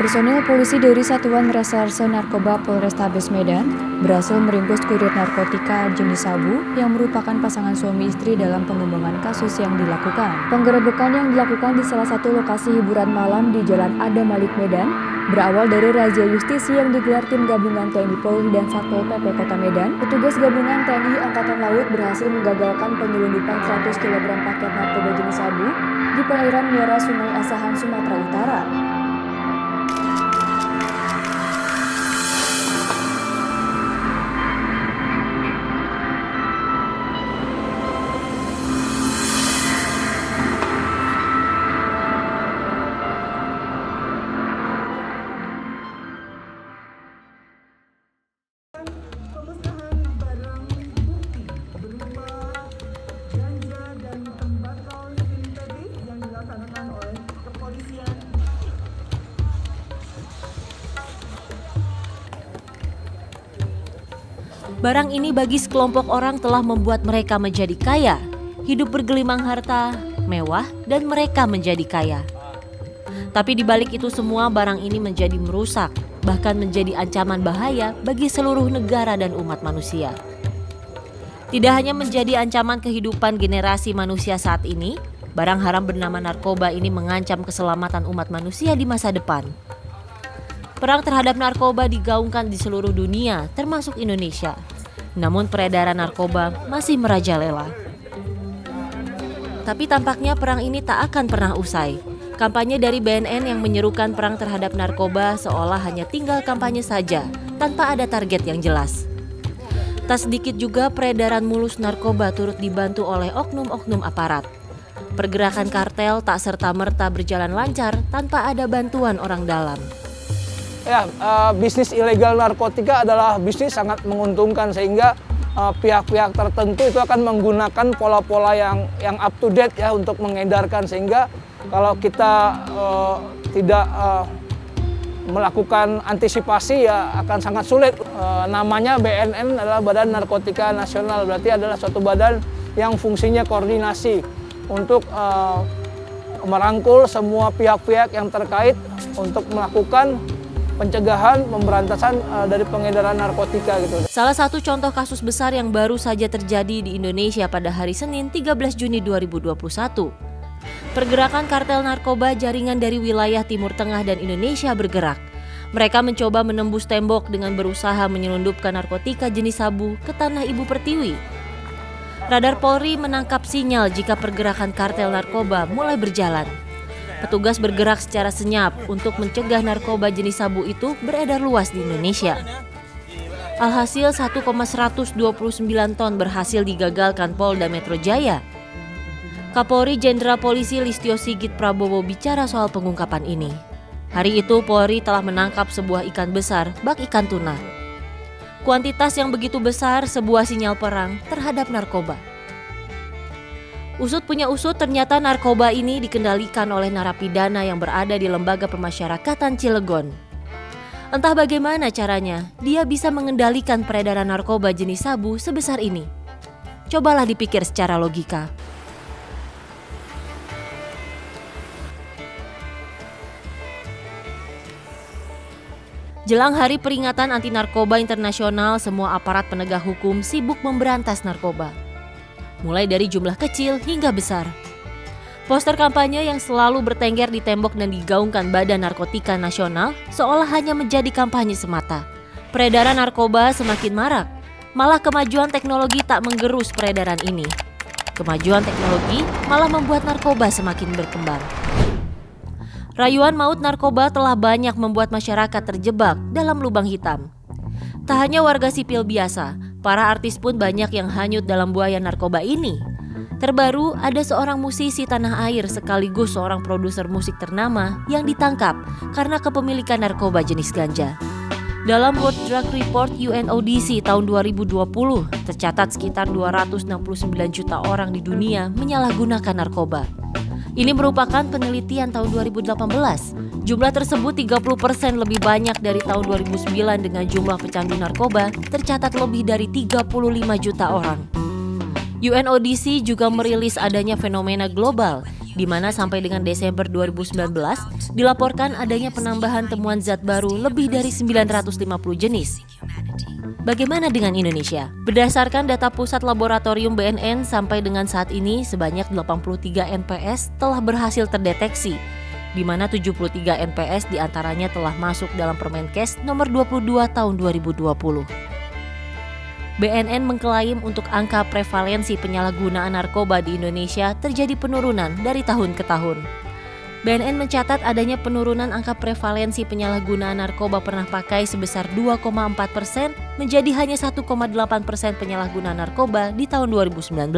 Personil polisi dari Satuan Reserse Narkoba Polrestabes Medan berhasil meringkus kurir narkotika jenis sabu yang merupakan pasangan suami istri dalam pengembangan kasus yang dilakukan. Penggerebekan yang dilakukan di salah satu lokasi hiburan malam di Jalan Adam Malik Medan berawal dari razia justisi yang digelar tim gabungan TNI Polri dan Satpol PP Kota Medan. Petugas gabungan TNI Angkatan Laut berhasil menggagalkan penyelundupan 100 kg paket narkoba jenis sabu di perairan muara Sungai Asahan, Sumatera Utara. Pemusnahan barang bukti berupa ganja dan tembakau sintetis yang dilaksanakan oleh kepolisian. Barang ini bagi sekelompok orang telah membuat mereka menjadi kaya, hidup bergelimang harta, mewah, dan mereka menjadi kaya. Tapi di balik itu semua, barang ini menjadi merusak, bahkan menjadi ancaman bahaya bagi seluruh negara dan umat manusia. Tidak hanya menjadi ancaman kehidupan generasi manusia saat ini, barang haram bernama narkoba ini mengancam keselamatan umat manusia di masa depan. Perang terhadap narkoba digaungkan di seluruh dunia, termasuk Indonesia. Namun peredaran narkoba masih merajalela. Tapi tampaknya perang ini tak akan pernah usai. Kampanye dari BNN yang menyerukan perang terhadap narkoba seolah hanya tinggal kampanye saja, tanpa ada target yang jelas. Tak sedikit juga peredaran mulus narkoba turut dibantu oleh oknum-oknum aparat. Pergerakan kartel tak serta-merta berjalan lancar tanpa ada bantuan orang dalam. Ya, bisnis ilegal narkotika adalah bisnis sangat menguntungkan sehingga pihak-pihak tertentu itu akan menggunakan pola-pola yang up to date ya untuk mengedarkan, sehingga kalau kita tidak melakukan antisipasi ya akan sangat sulit. Namanya BNN adalah Badan Narkotika Nasional, berarti adalah suatu badan yang fungsinya koordinasi untuk merangkul semua pihak-pihak yang terkait untuk melakukan pencegahan, pemberantasan dari pengedaran narkotika gitu. Salah satu contoh kasus besar yang baru saja terjadi di Indonesia pada hari Senin 13 Juni 2021. Pergerakan kartel narkoba jaringan dari wilayah Timur Tengah dan Indonesia bergerak. Mereka mencoba menembus tembok dengan berusaha menyelundupkan narkotika jenis sabu ke tanah Ibu Pertiwi. Radar Polri menangkap sinyal jika pergerakan kartel narkoba mulai berjalan. Petugas bergerak secara senyap untuk mencegah narkoba jenis sabu itu beredar luas di Indonesia. Alhasil 1,129 ton berhasil digagalkan Polda Metro Jaya. Kapolri Jenderal Polisi Listio Sigit Prabowo bicara soal pengungkapan ini. Hari itu Polri telah menangkap sebuah ikan besar, bak ikan tuna. Kuantitas yang begitu besar sebuah sinyal perang terhadap narkoba. Usut punya usut, ternyata narkoba ini dikendalikan oleh narapidana yang berada di Lembaga Pemasyarakatan Cilegon. Entah bagaimana caranya, dia bisa mengendalikan peredaran narkoba jenis sabu sebesar ini. Cobalah dipikir secara logika. Jelang Hari Peringatan Anti Narkoba Internasional, semua aparat penegak hukum sibuk memberantas narkoba. Mulai dari jumlah kecil hingga besar. Poster kampanye yang selalu bertengger di tembok dan digaungkan Badan Narkotika Nasional seolah hanya menjadi kampanye semata. Peredaran narkoba semakin marak, malah kemajuan teknologi tak menggerus peredaran ini. Kemajuan teknologi malah membuat narkoba semakin berkembang. Rayuan maut narkoba telah banyak membuat masyarakat terjebak dalam lubang hitam. Tak hanya warga sipil biasa, para artis pun banyak yang hanyut dalam buaya narkoba ini. Terbaru, ada seorang musisi tanah air sekaligus seorang produser musik ternama yang ditangkap karena kepemilikan narkoba jenis ganja. Dalam World Drug Report UNODC tahun 2020, tercatat sekitar 269 juta orang di dunia menyalahgunakan narkoba. Ini merupakan penelitian tahun 2018. Jumlah tersebut 30% lebih banyak dari tahun 2009 dengan jumlah pecandu narkoba tercatat lebih dari 35 juta orang. UNODC juga merilis adanya fenomena global, di mana sampai dengan Desember 2019 dilaporkan adanya penambahan temuan zat baru lebih dari 950 jenis. Bagaimana dengan Indonesia? Berdasarkan data Pusat Laboratorium BNN, sampai dengan saat ini sebanyak 83 NPS telah berhasil terdeteksi, di mana 73 NPS diantaranya telah masuk dalam Permenkes nomor 22 tahun 2020. BNN mengklaim untuk angka prevalensi penyalahgunaan narkoba di Indonesia terjadi penurunan dari tahun ke tahun. BNN mencatat adanya penurunan angka prevalensi penyalahgunaan narkoba pernah pakai sebesar 2,4% menjadi hanya 1,8% penyalahgunaan narkoba di tahun 2019.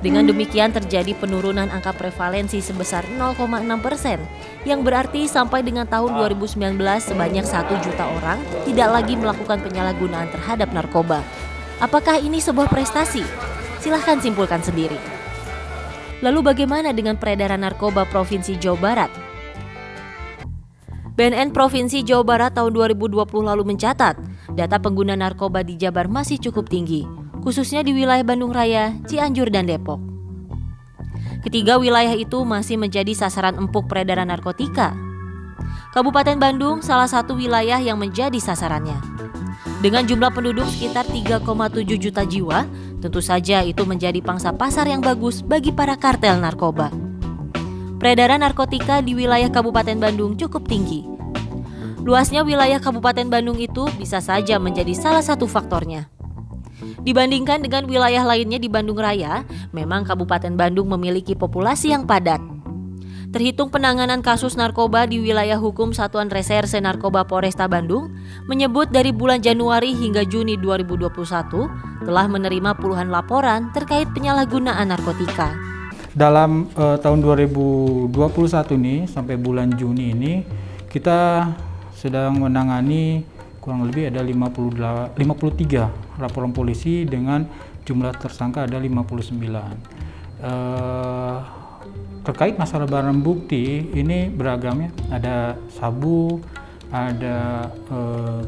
Dengan demikian terjadi penurunan angka prevalensi sebesar 0,6%, yang berarti sampai dengan tahun 2019 sebanyak 1 juta orang tidak lagi melakukan penyalahgunaan terhadap narkoba. Apakah ini sebuah prestasi? Silahkan simpulkan sendiri. Lalu bagaimana dengan peredaran narkoba Provinsi Jawa Barat? BNN Provinsi Jawa Barat tahun 2020 lalu mencatat, data pengguna narkoba di Jabar masih cukup tinggi, khususnya di wilayah Bandung Raya, Cianjur, dan Depok. Ketiga wilayah itu masih menjadi sasaran empuk peredaran narkotika. Kabupaten Bandung salah satu wilayah yang menjadi sasarannya. Dengan jumlah penduduk sekitar 3,7 juta jiwa, tentu saja itu menjadi pangsa pasar yang bagus bagi para kartel narkoba. Peredaran narkotika di wilayah Kabupaten Bandung cukup tinggi. Luasnya wilayah Kabupaten Bandung itu bisa saja menjadi salah satu faktornya. Dibandingkan dengan wilayah lainnya di Bandung Raya, memang Kabupaten Bandung memiliki populasi yang padat. Terhitung penanganan kasus narkoba di wilayah hukum Satuan Reserse Narkoba Polresta Bandung menyebut dari bulan Januari hingga Juni 2021 telah menerima puluhan laporan terkait penyalahgunaan narkotika. Dalam tahun 2021 nih sampai bulan Juni ini kita sedang menangani kurang lebih ada 53 laporan polisi dengan jumlah tersangka ada 59. Terkait masalah barang bukti ini beragamnya, ada sabu, ada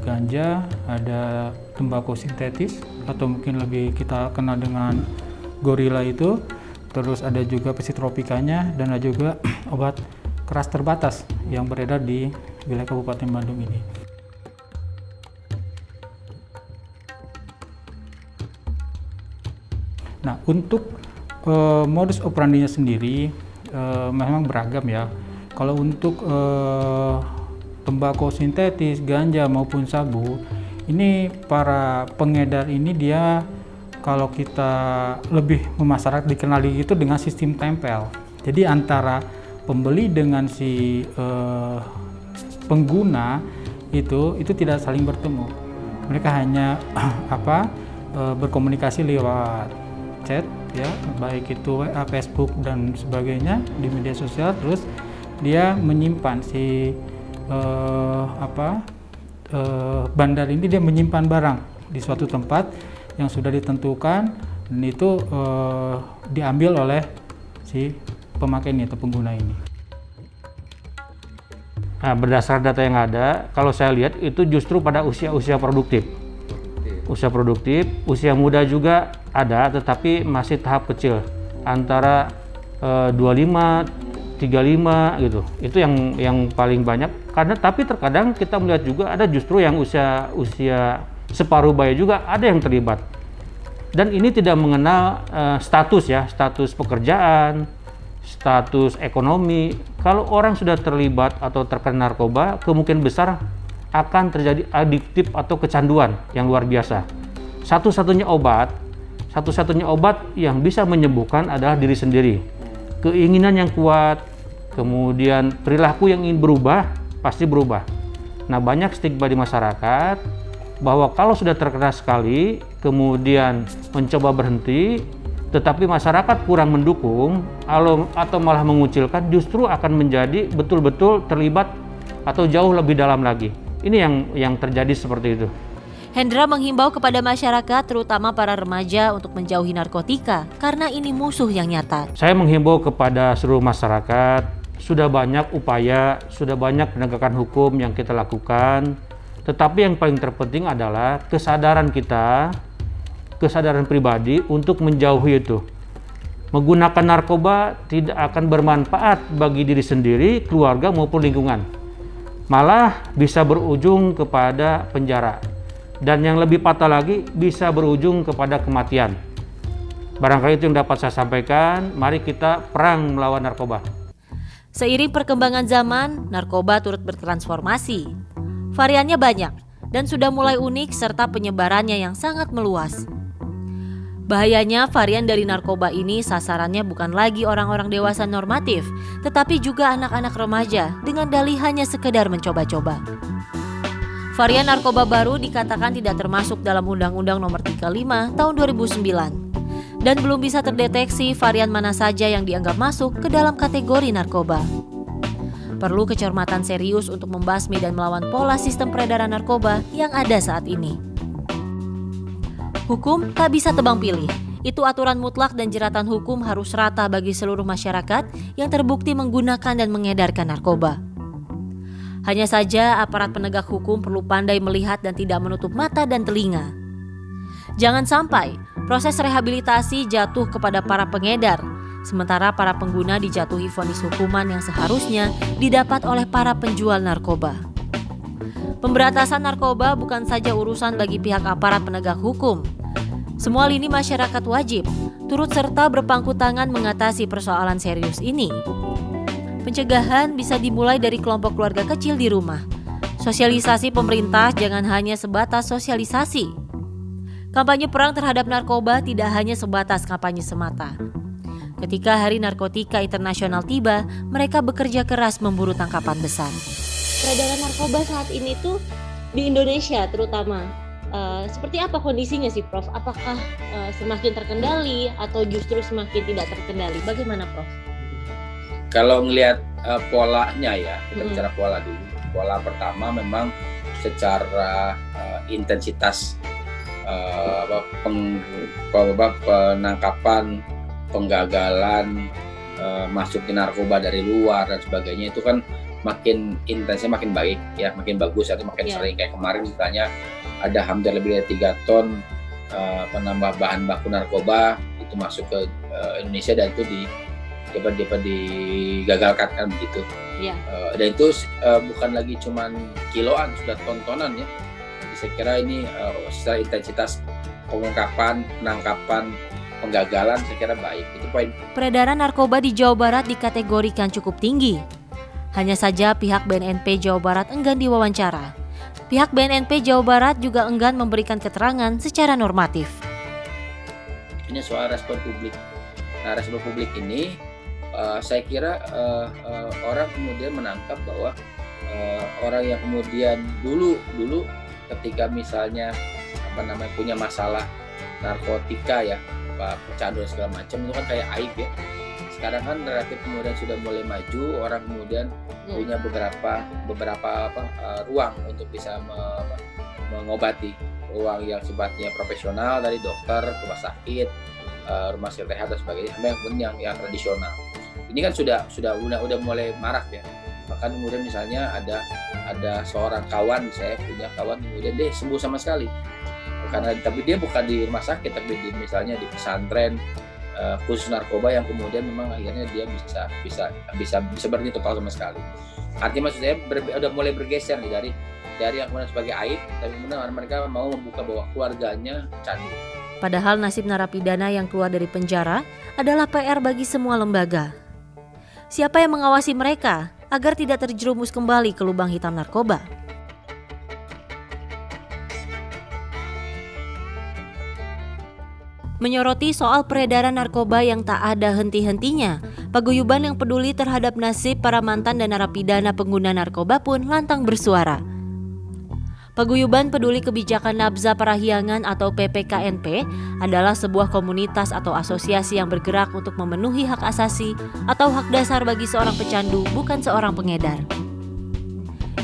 ganja, ada tembakau sintetis atau mungkin lebih kita kenal dengan gorila itu, terus ada juga psikotropikanya dan ada juga obat keras terbatas yang beredar di wilayah Kabupaten Bandung ini. Nah, untuk modus operandinya sendiri memang beragam ya. Kalau untuk tembakau sintetis, ganja maupun sabu, ini para pengedar ini dia kalau kita lebih memasarak dikenali itu dengan sistem tempel. Jadi antara pembeli dengan si pengguna itu tidak saling bertemu. Mereka hanya berkomunikasi lewat chat ya, baik itu WA, Facebook dan sebagainya di media sosial. Terus dia menyimpan si bandar ini, dia menyimpan barang di suatu tempat yang sudah ditentukan dan itu diambil oleh si pemakai ini atau pengguna ini. Nah, berdasarkan data yang ada, kalau saya lihat itu justru pada usia-usia produktif. Usia produktif, usia muda juga ada, tetapi masih tahap kecil, antara 25, 35 gitu. Itu yang paling banyak. Tapi terkadang kita melihat juga ada justru yang usia separuh baya juga ada yang terlibat. Dan ini tidak mengenal status ya, status pekerjaan, status ekonomi. Kalau orang sudah terlibat atau terkena narkoba, kemungkinan besar akan terjadi adiktif atau kecanduan yang luar biasa. Satu-satunya obat yang bisa menyembuhkan adalah diri sendiri. Keinginan yang kuat, kemudian perilaku yang ingin berubah, pasti berubah. Nah, banyak stigma di masyarakat bahwa kalau sudah terkena sekali, kemudian mencoba berhenti, tetapi masyarakat kurang mendukung atau malah mengucilkan, justru akan menjadi betul-betul terlibat atau jauh lebih dalam lagi. Ini yang terjadi seperti itu. Hendra menghimbau kepada masyarakat, terutama para remaja, untuk menjauhi narkotika karena ini musuh yang nyata. Saya menghimbau kepada seluruh masyarakat, sudah banyak upaya, sudah banyak penegakan hukum yang kita lakukan, tetapi yang paling terpenting adalah kesadaran kita, kesadaran pribadi untuk menjauhi itu. Menggunakan narkoba tidak akan bermanfaat bagi diri sendiri, keluarga maupun lingkungan. Malah bisa berujung kepada penjara. Dan yang lebih fatal lagi, bisa berujung kepada kematian. Barangkali itu yang dapat saya sampaikan. Mari kita perang melawan narkoba. Seiring perkembangan zaman, narkoba turut bertransformasi. Variannya banyak dan sudah mulai unik serta penyebarannya yang sangat meluas. Bahayanya, varian dari narkoba ini sasarannya bukan lagi orang-orang dewasa normatif, tetapi juga anak-anak remaja dengan dalih hanya sekedar mencoba-coba. Varian narkoba baru dikatakan tidak termasuk dalam Undang-Undang Nomor 35 Tahun 2009 dan belum bisa terdeteksi varian mana saja yang dianggap masuk ke dalam kategori narkoba. Perlu kecermatan serius untuk membasmi dan melawan pola sistem peredaran narkoba yang ada saat ini. Hukum tak bisa tebang pilih. Itu aturan mutlak dan jeratan hukum harus rata bagi seluruh masyarakat yang terbukti menggunakan dan mengedarkan narkoba. Hanya saja aparat penegak hukum perlu pandai melihat dan tidak menutup mata dan telinga. Jangan sampai proses rehabilitasi jatuh kepada para pengedar, sementara para pengguna dijatuhi vonis hukuman yang seharusnya didapat oleh para penjual narkoba. Pemberantasan narkoba bukan saja urusan bagi pihak aparat penegak hukum. Semua lini masyarakat wajib turut serta berpangku tangan mengatasi persoalan serius ini. Pencegahan bisa dimulai dari kelompok keluarga kecil di rumah. Sosialisasi pemerintah jangan hanya sebatas sosialisasi. Kampanye perang terhadap narkoba tidak hanya sebatas kampanye semata. Ketika Hari Narkotika Internasional tiba, mereka bekerja keras memburu tangkapan besar. Peredaran narkoba saat ini tuh di Indonesia terutama seperti apa kondisinya sih, Prof? Apakah semakin terkendali atau justru semakin tidak terkendali? Bagaimana, Prof? Kalau ngelihat polanya ya, kita bicara pola dulu. Pola pertama memang secara intensitas penangkapan, penggagalan, masukin narkoba dari luar dan sebagainya itu kan makin intensnya makin baik ya, makin bagus atau makin sering. Kayak kemarin misalnya ada hampir lebih dari 3 ton penambah bahan baku narkoba itu masuk ke Indonesia dan itu digagalkan kan begitu. Dan itu bukan lagi cuman kiloan, sudah ton-tonan ya. Jadi saya kira ini secara intensitas pengungkapan, penangkapan, penggagalan saya kira baik. Itu poin. Peredaran narkoba di Jawa Barat dikategorikan cukup tinggi. Hanya saja pihak BNNP Jawa Barat enggan diwawancara. Pihak BNNP Jawa Barat juga enggan memberikan keterangan secara normatif. Ini soal respon publik. Nah, respon publik ini saya kira orang kemudian menangkap bahwa orang yang kemudian dulu ketika misalnya punya masalah narkotika ya, pecandu segala macam itu kan kayak aib ya. Sekarang kan relatif kemudian sudah mulai maju, orang kemudian punya beberapa ruang untuk bisa mengobati, ruang yang sifatnya profesional dari dokter, rumah sakit, rumah sakit rehat dan sebagainya, sampai yang tradisional. Ini kan sudah mulai marak ya. Bahkan kemudian misalnya ada seorang kawan, saya punya kawan kemudian dia sembuh sama sekali. Tapi dia bukan di rumah sakit, tapi misalnya di pesantren khusus narkoba yang kemudian memang akhirnya dia bisa berhenti total sama sekali. Artinya maksud saya udah mulai bergeser nih dari yang kemudian sebagai aib, tapi kemudian mereka mau membuka bahwa keluarganya candu. Padahal nasib narapidana yang keluar dari penjara adalah PR bagi semua lembaga. Siapa yang mengawasi mereka agar tidak terjerumus kembali ke lubang hitam narkoba? Menyoroti soal peredaran narkoba yang tak ada henti-hentinya, paguyuban yang peduli terhadap nasib para mantan dan narapidana pengguna narkoba pun lantang bersuara. Paguyuban Peduli Kebijakan Nabza Parahyangan atau PPKNP adalah sebuah komunitas atau asosiasi yang bergerak untuk memenuhi hak asasi atau hak dasar bagi seorang pecandu, bukan seorang pengedar.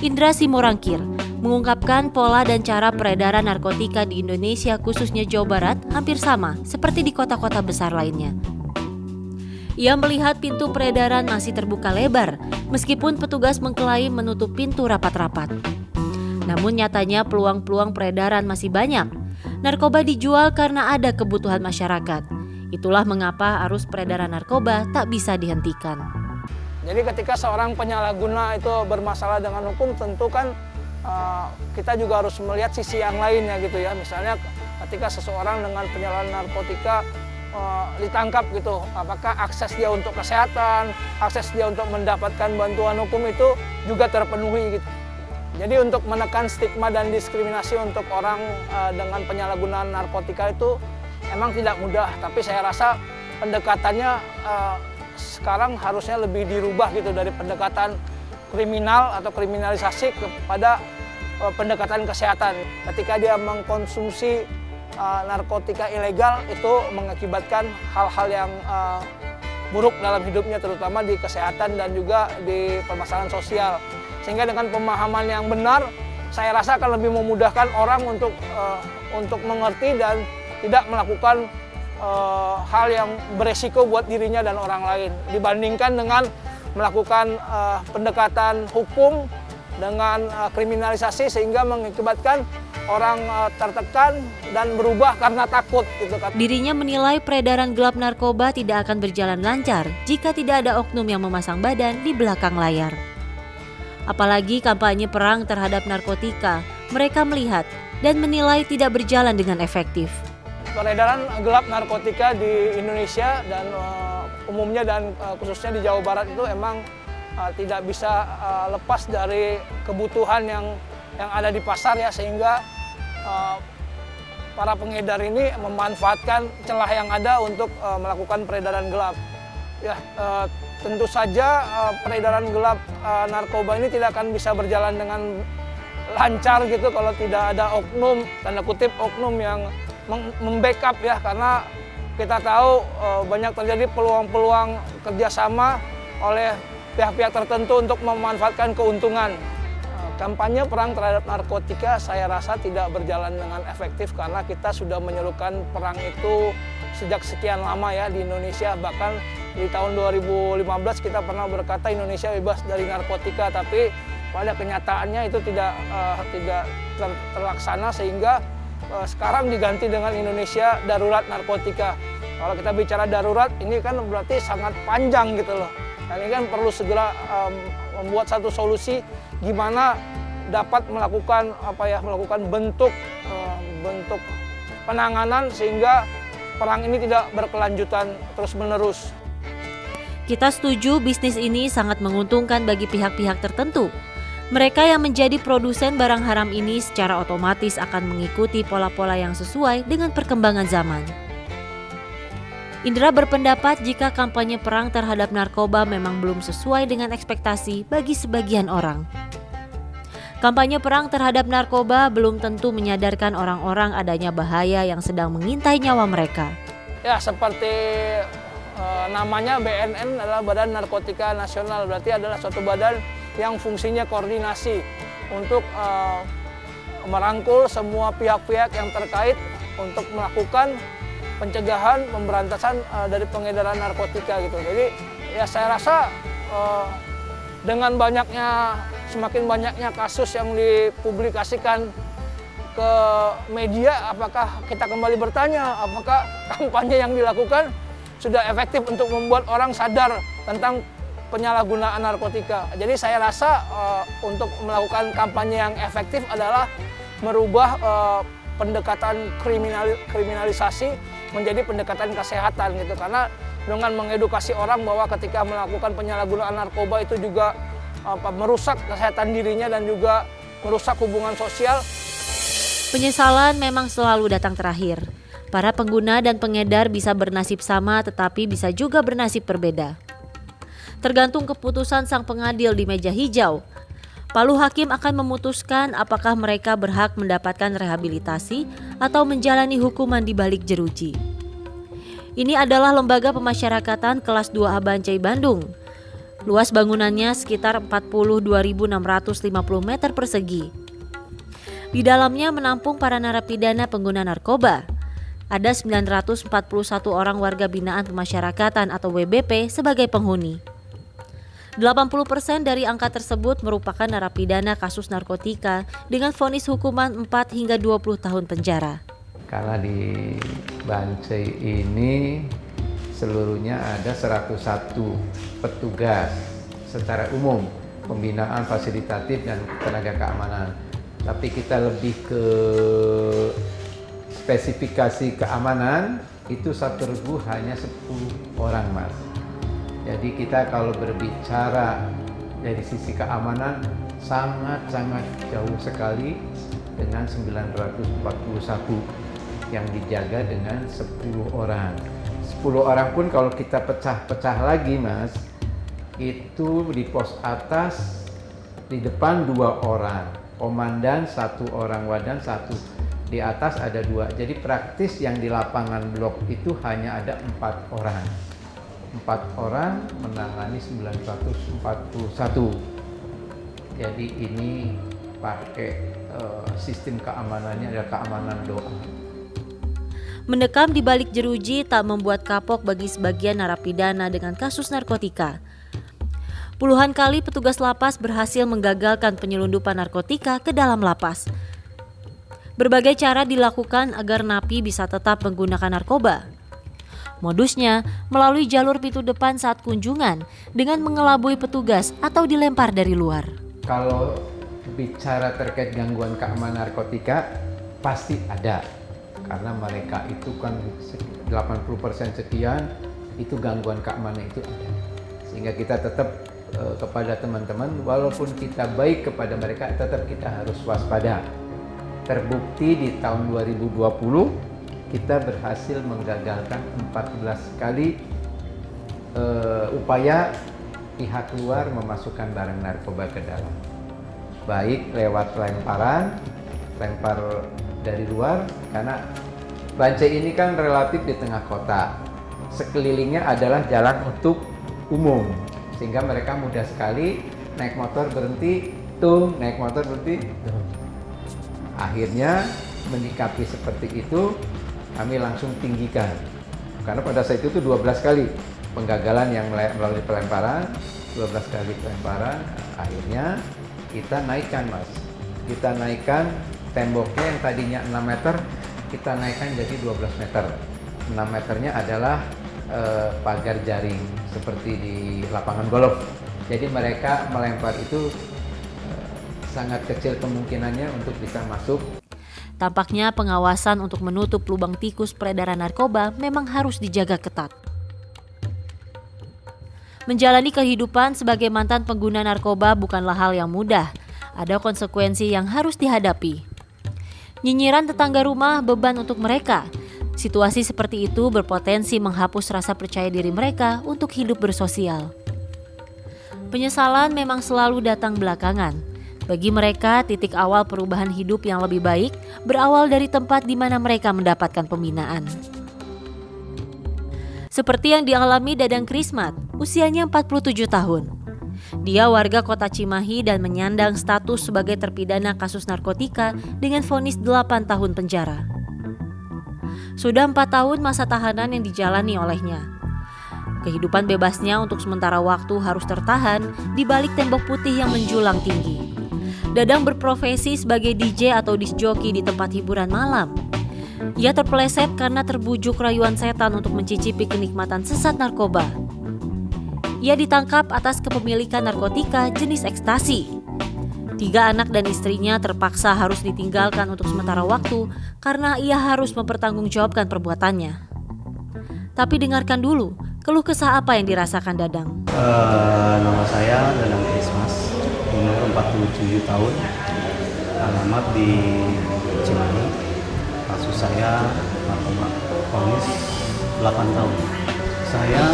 Indra Simorangkir mengungkapkan pola dan cara peredaran narkotika di Indonesia khususnya Jawa Barat hampir sama seperti di kota-kota besar lainnya. Ia melihat pintu peredaran masih terbuka lebar meskipun petugas mengklaim menutup pintu rapat-rapat. Namun nyatanya peluang-peluang peredaran masih banyak. Narkoba dijual karena ada kebutuhan masyarakat. Itulah mengapa arus peredaran narkoba tak bisa dihentikan. Jadi ketika seorang penyalahguna itu bermasalah dengan hukum, tentu kan kita juga harus melihat sisi yang lainnya gitu ya. Misalnya ketika seseorang dengan penyalahgunaan narkotika ditangkap gitu, apakah akses dia untuk kesehatan, akses dia untuk mendapatkan bantuan hukum itu juga terpenuhi gitu. Jadi untuk menekan stigma dan diskriminasi untuk orang dengan penyalahgunaan narkotika itu emang tidak mudah, tapi saya rasa pendekatannya sekarang harusnya lebih dirubah gitu, dari pendekatan kriminal atau kriminalisasi kepada pendekatan kesehatan. Ketika dia mengkonsumsi narkotika ilegal, itu mengakibatkan hal-hal yang buruk dalam hidupnya, terutama di kesehatan dan juga di permasalahan sosial. Sehingga dengan pemahaman yang benar, saya rasa akan lebih memudahkan orang untuk mengerti dan tidak melakukan hal yang beresiko buat dirinya dan orang lain, dibandingkan dengan melakukan pendekatan hukum dengan kriminalisasi, sehingga mengakibatkan orang tertekan dan berubah karena takut gitu kan. Dirinya menilai peredaran gelap narkoba tidak akan berjalan lancar jika tidak ada oknum yang memasang badan di belakang layar. Apalagi kampanye perang terhadap narkotika, mereka melihat dan menilai tidak berjalan dengan efektif. Peredaran gelap narkotika di Indonesia dan umumnya dan khususnya di Jawa Barat itu emang tidak bisa lepas dari kebutuhan yang ada di pasar ya, sehingga para pengedar ini memanfaatkan celah yang ada untuk melakukan peredaran gelap. Ya, tentu saja peredaran gelap narkoba ini tidak akan bisa berjalan dengan lancar gitu kalau tidak ada oknum, tanda kutip oknum yang membackup ya, karena kita tahu banyak terjadi peluang-peluang kerjasama oleh pihak-pihak tertentu untuk memanfaatkan keuntungan. Kampanye perang terhadap narkotika saya rasa tidak berjalan dengan efektif karena kita sudah menyerukan perang itu sejak sekian lama ya di Indonesia. Bahkan di tahun 2015 kita pernah berkata Indonesia bebas dari narkotika, tapi pada kenyataannya itu tidak terlaksana, sehingga sekarang diganti dengan Indonesia darurat narkotika. Kalau kita bicara darurat, ini kan berarti sangat panjang gitu loh. Dan ini kan perlu segera membuat satu solusi gimana dapat melakukan bentuk penanganan sehingga perang ini tidak berkelanjutan terus-menerus. Kita setuju bisnis ini sangat menguntungkan bagi pihak-pihak tertentu. Mereka yang menjadi produsen barang haram ini secara otomatis akan mengikuti pola-pola yang sesuai dengan perkembangan zaman. Indra berpendapat jika kampanye perang terhadap narkoba memang belum sesuai dengan ekspektasi bagi sebagian orang. Kampanye perang terhadap narkoba belum tentu menyadarkan orang-orang adanya bahaya yang sedang mengintai nyawa mereka. Ya, seperti namanya BNN adalah Badan Narkotika Nasional, berarti adalah suatu badan yang fungsinya koordinasi untuk merangkul semua pihak-pihak yang terkait untuk melakukan pencegahan, pemberantasan dari pengedaran narkotika gitu. Jadi ya saya rasa dengan semakin banyaknya kasus yang dipublikasikan ke media, apakah kita kembali bertanya apakah kampanye yang dilakukan sudah efektif untuk membuat orang sadar tentang penyalahgunaan narkotika. Jadi saya rasa untuk melakukan kampanye yang efektif adalah merubah pendekatan kriminalisasi menjadi pendekatan kesehatan gitu, karena dengan mengedukasi orang bahwa ketika melakukan penyalahgunaan narkoba itu juga merusak kesehatan dirinya dan juga merusak hubungan sosial. Penyesalan memang selalu datang terakhir. Para pengguna dan pengedar bisa bernasib sama tetapi bisa juga bernasib berbeda. Tergantung keputusan sang pengadil di meja hijau. Palu hakim akan memutuskan apakah mereka berhak mendapatkan rehabilitasi atau menjalani hukuman di balik jeruji. Ini adalah lembaga pemasyarakatan kelas 2A Bancai Bandung. Luas bangunannya sekitar 42.650 meter persegi. Di dalamnya menampung para narapidana pengguna narkoba. Ada 941 orang warga binaan pemasyarakatan atau WBP sebagai penghuni. 80% dari angka tersebut merupakan narapidana kasus narkotika dengan vonis hukuman 4 hingga 20 tahun penjara. Karena di Bancai ini seluruhnya ada 101 petugas secara umum, pembinaan, fasilitatif, dan tenaga keamanan. Tapi kita lebih ke spesifikasi keamanan, itu satu regu hanya 10 orang, Mas. Jadi kita kalau berbicara dari sisi keamanan sangat-sangat jauh sekali dengan 941 yang dijaga dengan 10 orang. 10 orang pun kalau kita pecah-pecah lagi, Mas, itu di pos atas di depan 2 orang, komandan 1 orang, wadan 1, di atas ada 2. Jadi praktis yang di lapangan blok itu hanya ada 4 orang. 4 orang menangani 941. Jadi ini pakai sistem keamanannya adalah keamanan doa. Mendekam di balik jeruji tak membuat kapok bagi sebagian narapidana dengan kasus narkotika. Puluhan kali petugas lapas berhasil menggagalkan penyelundupan narkotika ke dalam lapas. Berbagai cara dilakukan agar napi bisa tetap menggunakan narkoba. Modusnya melalui jalur pintu depan saat kunjungan dengan mengelabui petugas atau dilempar dari luar. Kalau bicara terkait gangguan keamanan narkotika pasti ada, karena mereka itu kan 80% sekian itu gangguan keamanan itu ada. Sehingga kita tetap kepada teman-teman, walaupun kita baik kepada mereka, tetap kita harus waspada. Terbukti di tahun 2020 kita berhasil menggagalkan 14 kali upaya pihak luar memasukkan barang narkoba ke dalam. Baik lewat lempar dari luar, karena Bancai ini kan relatif di tengah kota. Sekelilingnya adalah jalan untuk umum, sehingga mereka mudah sekali naik motor berhenti, naik motor berhenti. Akhirnya menyikapi seperti itu, kami langsung tinggikan. Karena pada saat itu 12 kali penggagalan yang melalui pelemparan, 12 kali pelemparan, akhirnya kita naikkan, Mas. Kita naikkan temboknya yang tadinya 6 meter, kita naikkan jadi 12 meter. 6 meternya adalah pagar jaring seperti di lapangan golf. Jadi mereka melempar itu sangat kecil kemungkinannya untuk bisa masuk. Tampaknya pengawasan untuk menutup lubang tikus peredaran narkoba memang harus dijaga ketat. Menjalani kehidupan sebagai mantan pengguna narkoba bukanlah hal yang mudah. Ada konsekuensi yang harus dihadapi. Nyinyiran tetangga rumah beban untuk mereka. Situasi seperti itu berpotensi menghapus rasa percaya diri mereka untuk hidup bersosial. Penyesalan memang selalu datang belakangan. Bagi mereka, titik awal perubahan hidup yang lebih baik berawal dari tempat di mana mereka mendapatkan pembinaan. Seperti yang dialami Dadang Krismat, usianya 47 tahun. Dia warga kota Cimahi dan menyandang status sebagai terpidana kasus narkotika dengan vonis 8 tahun penjara. Sudah 4 tahun masa tahanan yang dijalani olehnya. Kehidupan bebasnya untuk sementara waktu harus tertahan di balik tembok putih yang menjulang tinggi. Dadang berprofesi sebagai DJ atau disc jockey di tempat hiburan malam. Ia terpeleset karena terbujuk rayuan setan untuk mencicipi kenikmatan sesat narkoba. Ia ditangkap atas kepemilikan narkotika jenis ekstasi. 3 anak dan istrinya terpaksa harus ditinggalkan untuk sementara waktu karena ia harus mempertanggungjawabkan perbuatannya. Tapi dengarkan dulu, keluh kesah apa yang dirasakan Dadang. Nama saya Dadang Krismas, umur 47 tahun, alamat di Cimahi. Kasus saya narkoba, vonis 8 tahun. Saya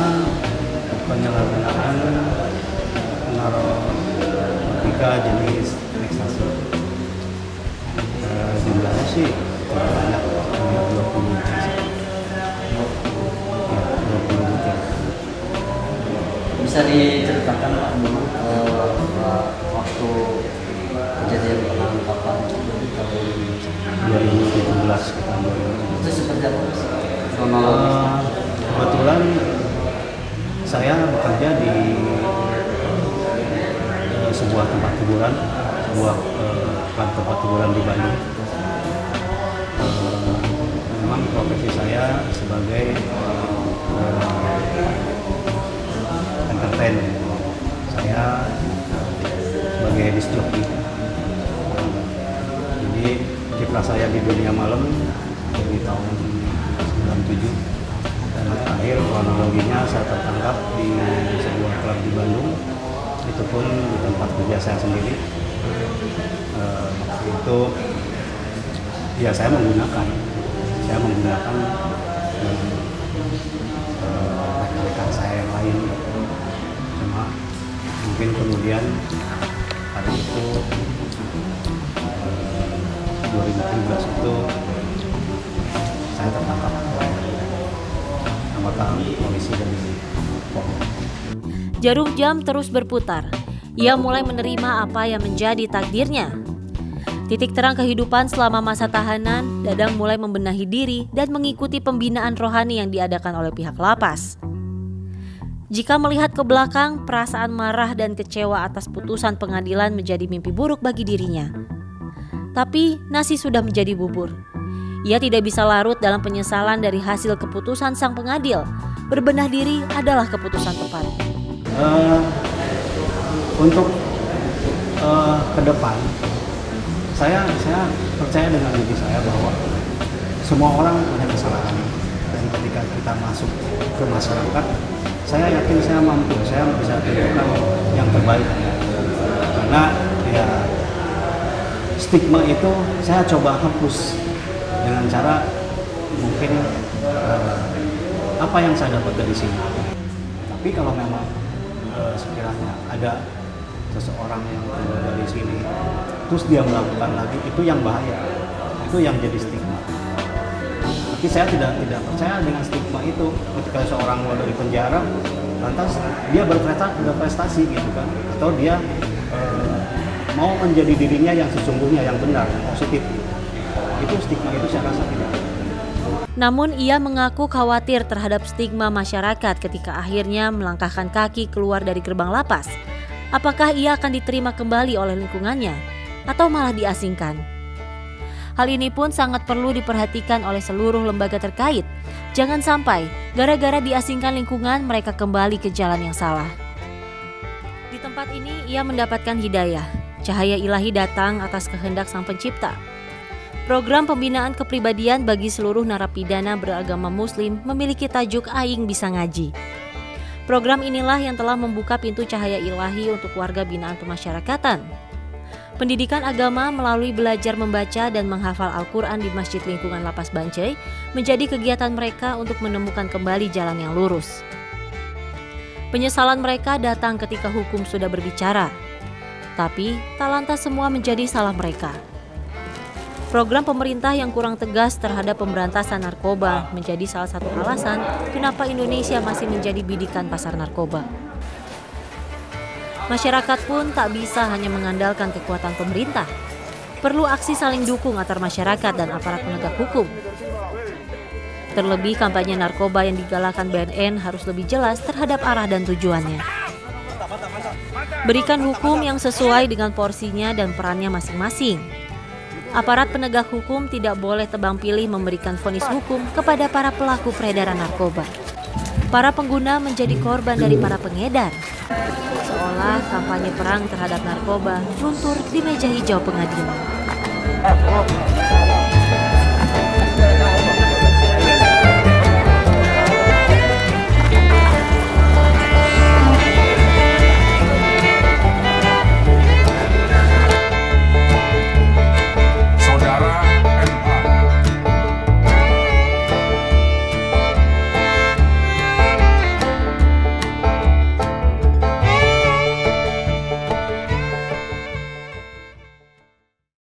penyalahgunaan narkotika jenis ekstasi. Jumlahnya sih tidak banyak, hanya 20 butir. Ya, 20 butir. Bisa diceritakan Pak waktu kejadian penangkapan di tahun 2017 kita 2017. Itu seperti apa? Kebetulan saya bekerja di sebuah tempat hiburan, sebuah tempat hiburan di Bandung. Memang profesi saya sebagai disc jockey. Jadi kiprah saya di dunia malam dari tahun 97, dan terakhir kronologinya saya tertangkap di sebuah klub di Bandung, itu pun di tempat kerja saya sendiri. Itu ya saya menggunakan rekan-rekan saya yang lain, cuma mungkin kemudian hari itu 2017 itu saya tertangkap oleh anggota polisi dari Polri. Jarum jam terus berputar. Ia mulai menerima apa yang menjadi takdirnya. Titik terang kehidupan selama masa tahanan, Dadang mulai membenahi diri dan mengikuti pembinaan rohani yang diadakan oleh pihak lapas. Jika melihat ke belakang, perasaan marah dan kecewa atas putusan pengadilan menjadi mimpi buruk bagi dirinya. Tapi nasi sudah menjadi bubur. Ia tidak bisa larut dalam penyesalan dari hasil keputusan sang pengadil. Berbenah diri adalah keputusan tepat. Untuk ke depan, saya percaya dengan diri saya bahwa semua orang punya kesalahan, dan ketika kita masuk ke masyarakat, saya yakin saya bisa tunjukkan yang terbaik, karena ya stigma itu saya coba hapus dengan cara mungkin apa yang saya dapat dari sini. Tapi kalau memang sekiranya ada seseorang yang keluar dari sini terus dia melakukan lagi, itu yang bahaya, itu yang jadi stigma. Tapi saya tidak percaya dengan stigma itu. Ketika seorang keluar dari penjara, lantas dia berprestasi gitu kan, atau dia mau menjadi dirinya yang sesungguhnya, yang benar, yang positif, itu stigma itu saya rasa tidak. Namun ia mengaku khawatir terhadap stigma masyarakat ketika akhirnya melangkahkan kaki keluar dari gerbang lapas. Apakah ia akan diterima kembali oleh lingkungannya atau malah diasingkan? Hal ini pun sangat perlu diperhatikan oleh seluruh lembaga terkait. Jangan sampai gara-gara diasingkan lingkungan mereka kembali ke jalan yang salah. Di tempat ini ia mendapatkan hidayah. Cahaya ilahi datang atas kehendak Sang Pencipta. Program pembinaan kepribadian bagi seluruh narapidana beragama Muslim memiliki tajuk Aing Bisa Ngaji. Program inilah yang telah membuka pintu cahaya ilahi untuk warga binaan pemasyarakatan. Pendidikan agama melalui belajar membaca dan menghafal Al-Quran di masjid lingkungan Lapas Bancai menjadi kegiatan mereka untuk menemukan kembali jalan yang lurus. Penyesalan mereka datang ketika hukum sudah berbicara. Tapi tak lantas semua menjadi salah mereka. Program pemerintah yang kurang tegas terhadap pemberantasan narkoba menjadi salah satu alasan kenapa Indonesia masih menjadi bidikan pasar narkoba. Masyarakat pun tak bisa hanya mengandalkan kekuatan pemerintah. Perlu aksi saling dukung antar masyarakat dan aparat penegak hukum. Terlebih kampanye narkoba yang digalakan BNN harus lebih jelas terhadap arah dan tujuannya. Berikan hukum yang sesuai dengan porsinya dan perannya masing-masing. Aparat penegak hukum tidak boleh tebang pilih memberikan vonis hukum kepada para pelaku peredaran narkoba. Para pengguna menjadi korban dari para pengedar. Seolah kampanye perang terhadap narkoba luntur di meja hijau pengadilan.